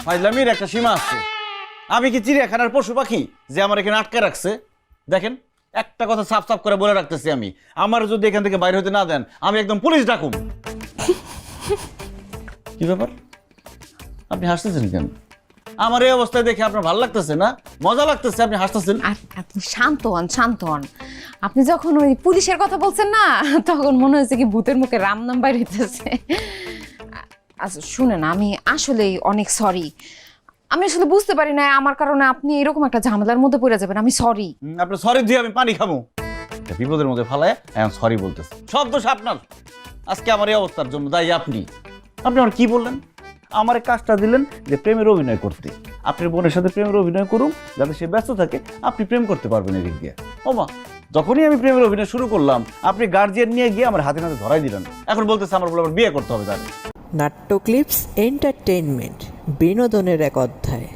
ফাইজলামির একটা সীমা আছে। আমি কি চিড়িয়াখানার পশু পাখি যে আমার এখানে আটকে রাখছে? দেখেন, একটা কথা সাফ সাফ করে বলে রাখতেছি, আমি আমার যদি এখান থেকে বাইরে হতে না দেন আমি একদম পুলিশ ডাকুম। কি ব্যাপার, আপনি হাসতেছেন কেন? আমার এই অবস্থায় দেখে আপনার ভালো লাগতেছে না? মজা লাগতেছে আপনি হাসতেছেন? আপনি শান্ত হন, শান্ত হন। আপনি যখন ওই পুলিশের কথা বলছেন না, তখন মনে হয়েছে কি ভূতের মুখে রাম নাম বাইর হইতেছে। আচ্ছা শুনেন, আমি আসলেই অনেক সরি। আমি আসলে বুঝতে পারি না আমার কারণে আপনি এরকম একটা ঝামেলার মধ্যে পড়ে যাবেন। আমি সরি। আপনার সরি দিয়ে আমি পানি খাবো? বিপদের মধ্যে ফালায় এখন সরি বলতেছে। সব দোষ আপনার। আজকে আমার এই অবস্থার জন্য দায়ী আপনি। আপনি আমার কি বললেন? আমার এই কাজটা দিলেন যে প্রেমের অভিনয় করতে। আপনার বোনের সাথে প্রেমের অভিনয় করুন, যাতে সে ব্যস্ত থাকে, আপনি প্রেম করতে পারবেন এদিক দিয়ে। ও মা, যখনই আমি প্রেমের অভিনয় শুরু করলাম আপনি গার্জিয়ান নিয়ে গিয়ে আমার হাতে নাতে ধরাই দিলেন। এখন বলতেছে আমার বলে আবার বিয়ে করতে হবে তার। নাট্য ক্লিপস এন্টারটেইনমেন্ট, বিনোদনের এক অধ্যায়।